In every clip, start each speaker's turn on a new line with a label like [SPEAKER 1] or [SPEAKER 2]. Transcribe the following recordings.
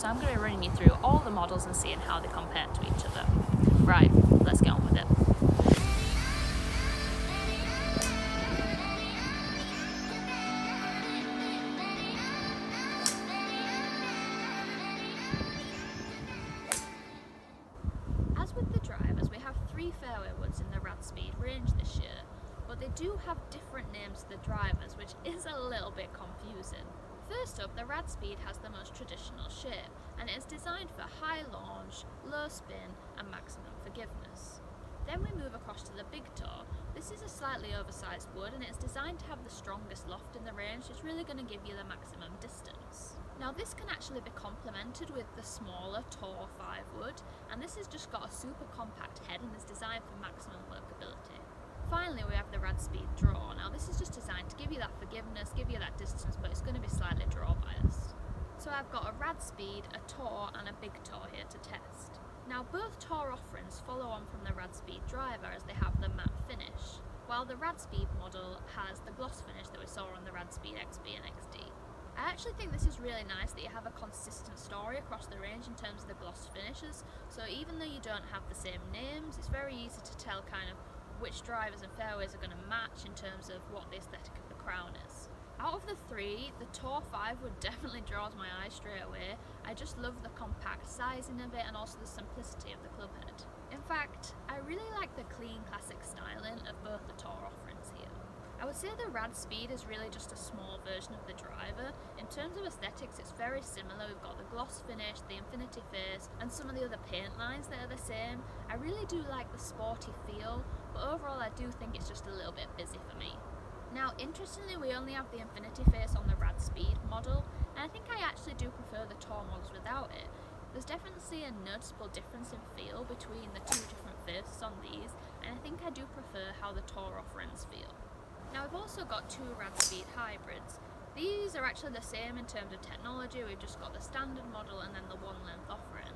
[SPEAKER 1] I'm going to be running you through all the models and seeing how they compare to each other. Right, let's get on with it. As with the drivers, we have 3 fairway woods in the Radspeed range this year, but they do have different names to the drivers, which is a little bit confusing. First up, the Radspeed has the most traditional shape, and it is designed for high launch, low spin and maximum forgiveness. Then we move across to the Big Toe. This is a slightly oversized wood and it's designed to have the strongest loft in the range, so it's really going to give you the maximum distance. Now this can actually be complemented with the smaller Tor 5 wood, and this has just got a super compact head and is designed for maximum workability. Finally, we have the Radspeed Draw. Now this is just designed to give you that forgiveness, give you that distance, but it's going to be slightly draw biased. So I've got a Radspeed, a Tor and a Big Toe here to test. Now both Tor offerings follow on from the Radspeed driver as they have the matte finish, while the Radspeed model has the gloss finish that we saw on the Radspeed XB and XD. I actually think this is really nice that you have a consistent story across the range in terms of the gloss finishes, so even though you don't have the same names, it's very easy to tell kind of which drivers and fairways are going to match in terms of what the aesthetic of the crown is. Out of the 3, the Tor 5 wood definitely draws my eye straight away. I just love the compact sizing of it and also the simplicity of the club head. In fact, I really like the clean classic styling of both the Tor offerings here. I would say the Radspeed is really just a small version of the driver. In terms of aesthetics, it's very similar. We've got the gloss finish, the infinity face, and some of the other paint lines that are the same. I really do like the sporty feel, but overall I do think it's just a little bit busy for me. Now, interestingly, we only have the infinity face on the Radspeed model, and I think I actually do prefer the Tor models without it. There's definitely a noticeable difference in feel between the 2 different faces on these, and I think I do prefer how the Tor offerings feel. Now we've also got 2 Radspeed hybrids. These are actually the same in terms of technology. We've just got the standard model and then the 1 length offering.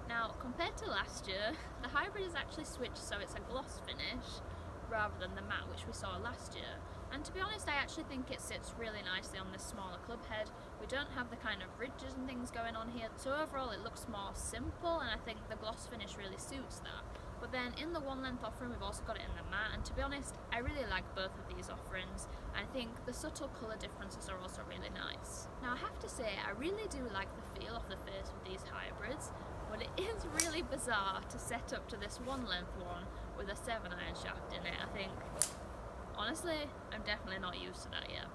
[SPEAKER 1] Now compared to last year, the hybrid is actually switched so it's a gloss finish rather than the matte which we saw last year. And to be honest, I actually think it sits really nicely on this smaller club head. We don't have the kind of ridges and things going on here, so overall it looks more simple, and I think the gloss finish really suits that. But then in the 1 length offering we've also got it in the matte, and to be honest, I really like both of these offerings. I think the subtle colour differences are also really nice. Now I have to say, I really do like the feel of the face with these hybrids, but it is really bizarre to set up to this 1 length one with a 7-iron shaft in it. I think, honestly, I'm definitely not used to that yet.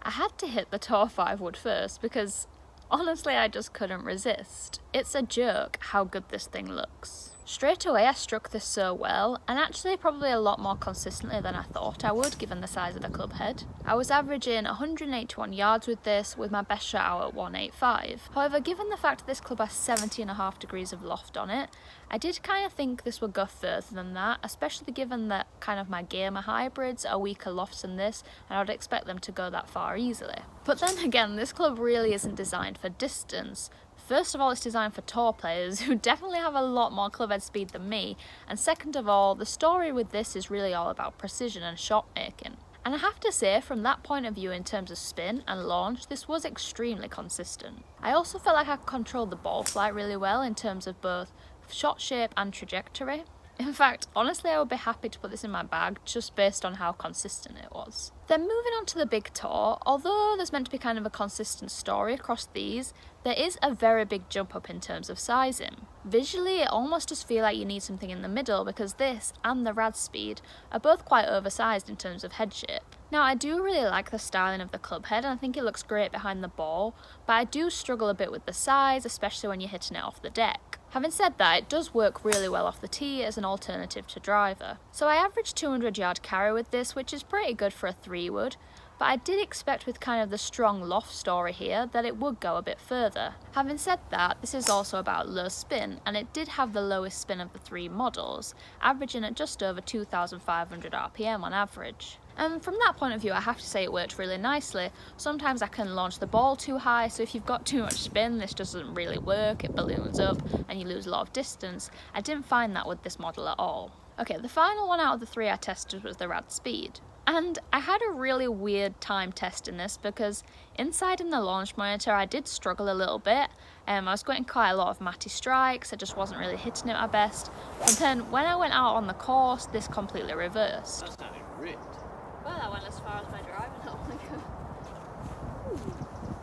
[SPEAKER 1] I had to hit the Tor 5 wood first because honestly I just couldn't resist. It's a joke how good this thing looks. Straight away I struck this so well, and actually probably a lot more consistently than I thought I would given the size of the club head. I was averaging 181 yards with this, with my best shot out at 185. However, given the fact that this club has 70.5 degrees of loft on it, I did kind of think this would go further than that, especially given that kind of my gamer hybrids are weaker lofts than this, and I would expect them to go that far easily. But then again, this club really isn't designed for distance. First of all, it's designed for Tour players who definitely have a lot more club head speed than me, and second of all, the story with this is really all about precision and shot making. And I have to say, from that point of view in terms of spin and launch, this was extremely consistent. I also felt like I controlled the ball flight really well in terms of both shot shape and trajectory. In fact, honestly, I would be happy to put this in my bag just based on how consistent it was. Then moving on to the Big Toe, although there's meant to be kind of a consistent story across these, there is a very big jump up in terms of sizing. Visually, it almost does feel like you need something in the middle because this and the Radspeed are both quite oversized in terms of head shape. Now, I do really like the styling of the club head and I think it looks great behind the ball, but I do struggle a bit with the size, especially when you're hitting it off the deck. Having said that, it does work really well off the tee as an alternative to driver. So I averaged 200 yard carry with this, which is pretty good for a 3-wood, but I did expect with kind of the strong loft story here that it would go a bit further. Having said that, this is also about low spin, and it did have the lowest spin of the 3 models, averaging at just over 2,500 RPM on average. And from that point of view, I have to say it worked really nicely. Sometimes I can launch the ball too high, so if you've got too much spin, this doesn't really work, it balloons up and you lose a lot of distance. I didn't find that with this model at all. Okay, the final one out of the 3 I tested was the Radspeed. And I had a really weird time testing this because inside in the launch monitor I did struggle a little bit. I was getting quite a lot of matty strikes, I just wasn't really hitting it my best. But then when I went out on the course, this completely reversed.
[SPEAKER 2] That sounded ripped.
[SPEAKER 1] Well, I went as far as my driving helped me go.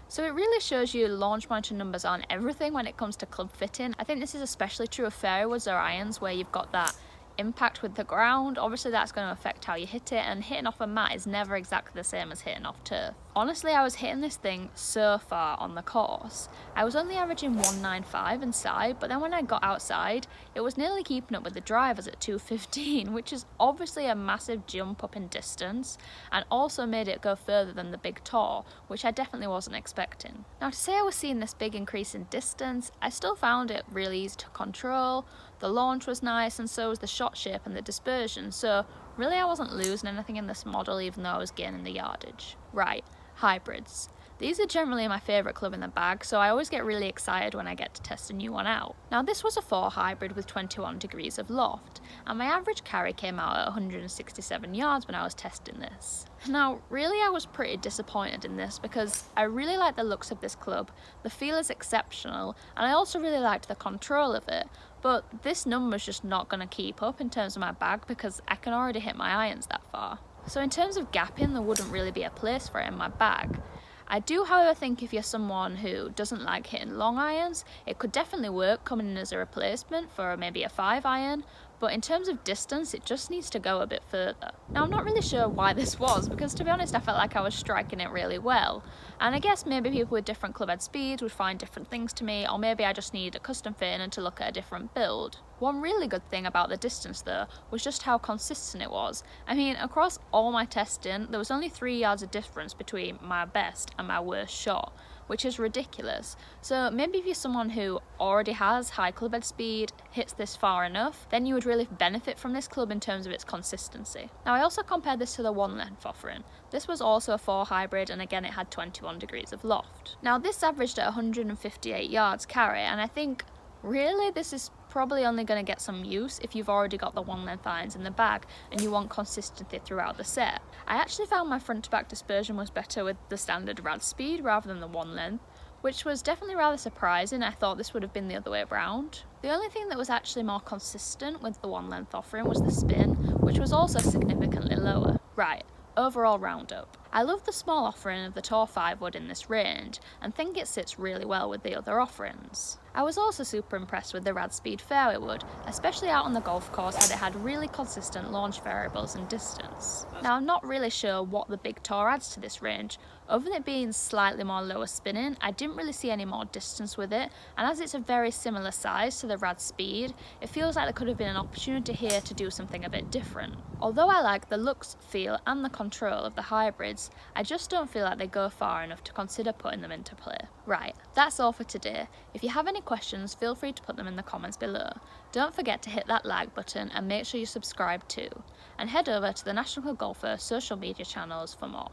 [SPEAKER 1] So it really shows you launch monitor numbers on everything when it comes to club fitting. I think this is especially true of fairway woods or irons where you've got that impact with the ground. Obviously that's going to affect how you hit it, and hitting off a mat is never exactly the same as hitting off turf. Honestly, I was hitting this thing so far on the course. I was only averaging 195 inside, but then when I got outside, it was nearly keeping up with the drivers at 215, which is obviously a massive jump up in distance, and also made it go further than the big tour, which I definitely wasn't expecting. Now, to say I was seeing this big increase in distance, I still found it really easy to control. The launch was nice, and so was the shot shape and the dispersion, so really I wasn't losing anything in this model even though I was gaining the yardage. Right, hybrids. These are generally my favourite club in the bag, so I always get really excited when I get to test a new one out. Now this was a 4 hybrid with 21 degrees of loft, and my average carry came out at 167 yards when I was testing this. Now really I was pretty disappointed in this because I really like the looks of this club, the feel is exceptional, and I also really liked the control of it, but this number's just not going to keep up in terms of my bag because I can already hit my irons that far. So in terms of gapping, there wouldn't really be a place for it in my bag. I do, however, think if you're someone who doesn't like hitting long irons, it could definitely work coming in as a replacement for maybe a 5 iron, but in terms of distance, it just needs to go a bit further. Now, I'm not really sure why this was, because to be honest, I felt like I was striking it really well. And I guess maybe people with different club head speeds would find different things to me, or maybe I just need a custom fitting and to look at a different build. One really good thing about the distance though was just how consistent it was. I mean, across all my testing, there was only 3 yards of difference between my best and my worst shot, which is ridiculous. So maybe if you're someone who already has high club head speed, hits this far enough, then you would really benefit from this club in terms of its consistency. Now I also compared this to the 1 length offering. This was also a 4 hybrid, and again it had 21 degrees of loft. Now this averaged at 158 yards carry, and I think really this is probably only going to get some use if you've already got the 1 length irons in the bag and you want consistency throughout the set. I actually found my front to back dispersion was better with the standard Radspeed rather than the 1 length, which was definitely rather surprising. I thought this would have been the other way around. The only thing that was actually more consistent with the 1 length offering was the spin, which was also significantly lower. Right, overall Roundup. I love the small offering of the Tour 5 wood in this range and think it sits really well with the other offerings. I was also super impressed with the Radspeed fairway wood, especially out on the golf course as it had really consistent launch variables and distance. Now I'm not really sure what the big Tour adds to this range. Other than it being slightly more lower spinning, I didn't really see any more distance with it, and as it's a very similar size to the Radspeed, it feels like there could have been an opportunity here to do something a bit different. Although I like the looks, feel and the control of the hybrids, I just don't feel like they go far enough to consider putting them into play. Right, that's all for today. If you have any questions, feel free to put them in the comments below. Don't forget to hit that like button and make sure you subscribe too. And head over to the National Golfer social media channels for more.